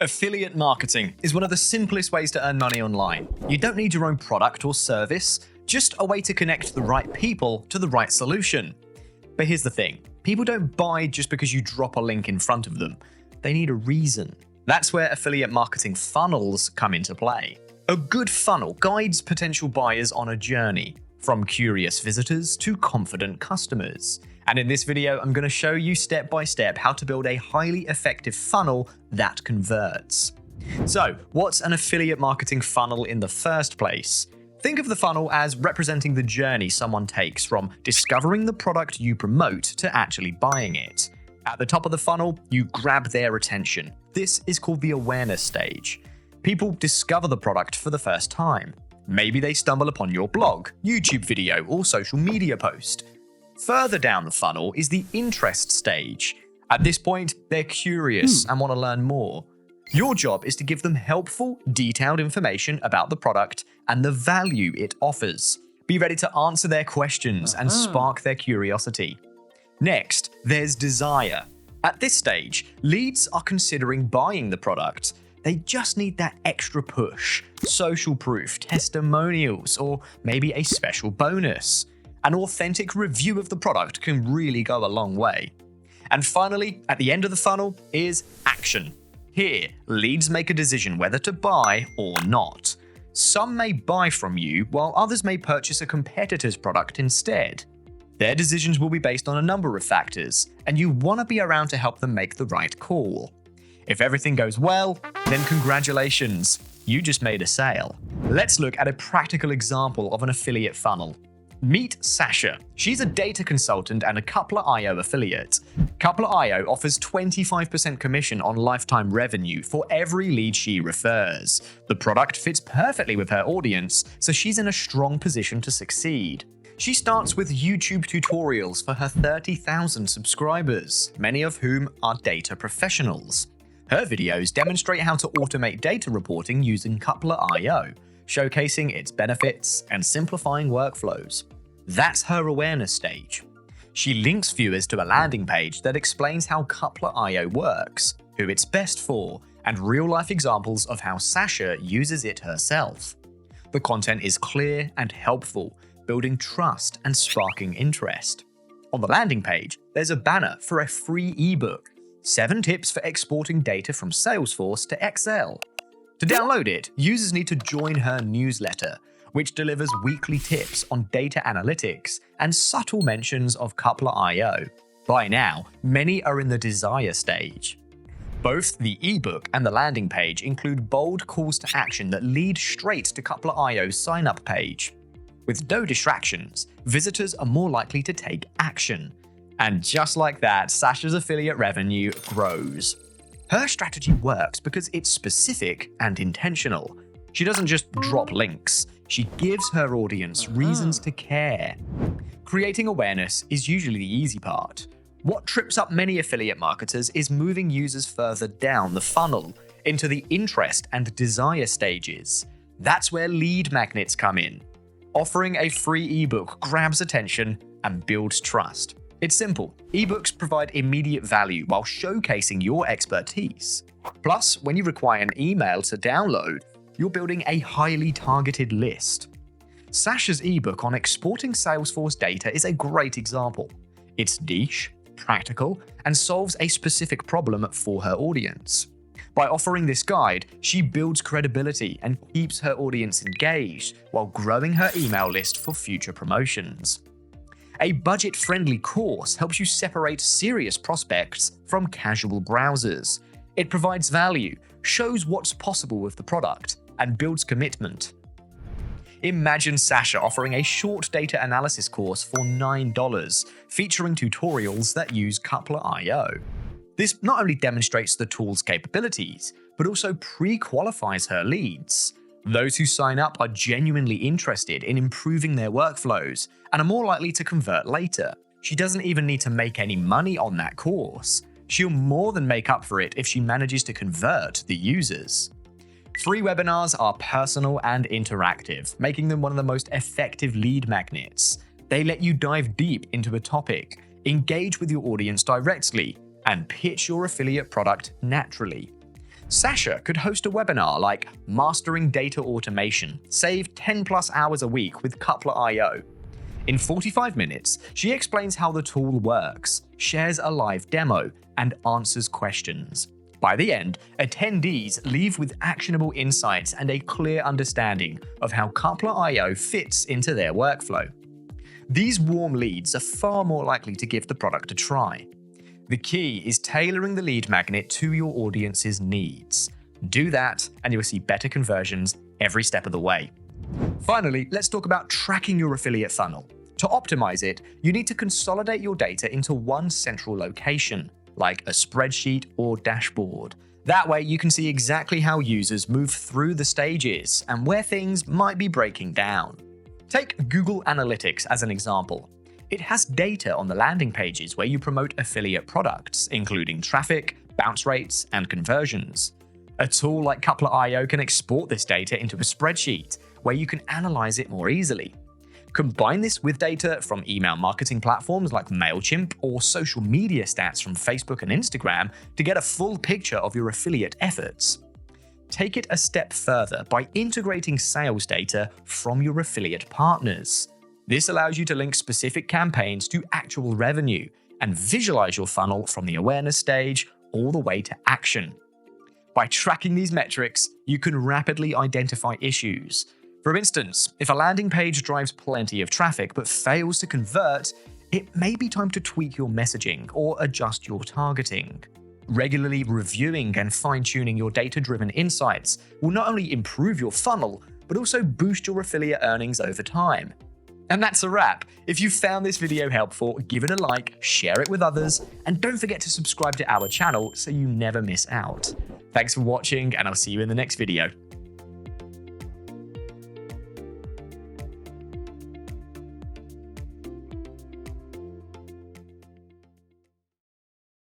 Affiliate marketing is one of the simplest ways to earn money online. You don't need your own product or service, just a way to connect the right people to the right solution. But here's the thing, people don't buy just because you drop a link in front of them. They need a reason. That's where affiliate marketing funnels come into play. A good funnel guides potential buyers on a journey, from curious visitors to confident customers. And in this video, I'm going to show you step by step how to build a highly effective funnel that converts. So, what's an affiliate marketing funnel in the first place? Think of the funnel as representing the journey someone takes from discovering the product you promote to actually buying it. At the top of the funnel, you grab their attention. This is called the awareness stage. People discover the product for the first time. Maybe they stumble upon your blog, YouTube video, or social media post. Further down the funnel is the interest stage. At this point, they're curious and want to learn more. Your job is to give them helpful, detailed information about the product and the value it offers. Be ready to answer their questions and spark their curiosity. Next, there's desire. At this stage, leads are considering buying the product. They just need that extra push, social proof, testimonials, or maybe a special bonus. An authentic review of the product can really go a long way. And finally, at the end of the funnel is action. Here, leads make a decision whether to buy or not. Some may buy from you, while others may purchase a competitor's product instead. Their decisions will be based on a number of factors, and you want to be around to help them make the right call. If everything goes well, then congratulations, you just made a sale. Let's look at a practical example of an affiliate funnel. Meet Sasha. She's a data consultant and a Coupler.io affiliate. Coupler.io offers 25% commission on lifetime revenue for every lead she refers. The product fits perfectly with her audience, so she's in a strong position to succeed. She starts with YouTube tutorials for her 30,000 subscribers, many of whom are data professionals. Her videos demonstrate how to automate data reporting using Coupler.io, showcasing its benefits and simplifying workflows. That's her awareness stage. She links viewers to a landing page that explains how Coupler.io works, who it's best for, and real-life examples of how Sasha uses it herself. The content is clear and helpful, building trust and sparking interest. On the landing page, there's a banner for a free ebook, 7 tips for exporting data from Salesforce to Excel. To download it, users need to join her newsletter, which delivers weekly tips on data analytics and subtle mentions of Coupler.io. By now, many are in the desire stage. Both the ebook and the landing page include bold calls to action that lead straight to Coupler.io's sign-up page. With no distractions, visitors are more likely to take action. And just like that, Sasha's affiliate revenue grows. Her strategy works because it's specific and intentional. She doesn't just drop links, she gives her audience reasons to care. Creating awareness is usually the easy part. What trips up many affiliate marketers is moving users further down the funnel, into the interest and desire stages. That's where lead magnets come in. Offering a free ebook grabs attention and builds trust. It's simple. Ebooks provide immediate value while showcasing your expertise. Plus, when you require an email to download, you're building a highly targeted list. Sasha's ebook on exporting Salesforce data is a great example. It's niche, practical, and solves a specific problem for her audience. By offering this guide, she builds credibility and keeps her audience engaged while growing her email list for future promotions. A budget-friendly course helps you separate serious prospects from casual browsers. It provides value, shows what's possible with the product, and builds commitment. Imagine Sasha offering a short data analysis course for $9, featuring tutorials that use Coupler.io. This not only demonstrates the tool's capabilities, but also pre-qualifies her leads. Those who sign up are genuinely interested in improving their workflows and are more likely to convert later. She doesn't even need to make any money on that course. She'll more than make up for it if she manages to convert the users. Free webinars are personal and interactive, making them one of the most effective lead magnets. They let you dive deep into a topic, engage with your audience directly, and pitch your affiliate product naturally. Sasha could host a webinar like Mastering Data Automation, save 10+ hours a week with Coupler.io. In 45 minutes, she explains how the tool works, shares a live demo, and answers questions. By the end, attendees leave with actionable insights and a clear understanding of how Coupler.io fits into their workflow. These warm leads are far more likely to give the product a try. The key is tailoring the lead magnet to your audience's needs. Do that, and you'll see better conversions every step of the way. Finally, let's talk about tracking your affiliate funnel. To optimize it, you need to consolidate your data into one central location, like a spreadsheet or dashboard. That way, you can see exactly how users move through the stages and where things might be breaking down. Take Google Analytics as an example. It has data on the landing pages where you promote affiliate products, including traffic, bounce rates, and conversions. A tool like Coupler.io can export this data into a spreadsheet where you can analyze it more easily. Combine this with data from email marketing platforms like MailChimp or social media stats from Facebook and Instagram to get a full picture of your affiliate efforts. Take it a step further by integrating sales data from your affiliate partners. This allows you to link specific campaigns to actual revenue and visualize your funnel from the awareness stage all the way to action. By tracking these metrics, you can rapidly identify issues. For instance, if a landing page drives plenty of traffic but fails to convert, it may be time to tweak your messaging or adjust your targeting. Regularly reviewing and fine-tuning your data-driven insights will not only improve your funnel, but also boost your affiliate earnings over time. And that's a wrap. If you found this video helpful, give it a like, share it with others, and don't forget to subscribe to our channel so you never miss out. Thanks for watching, and I'll see you in the next video.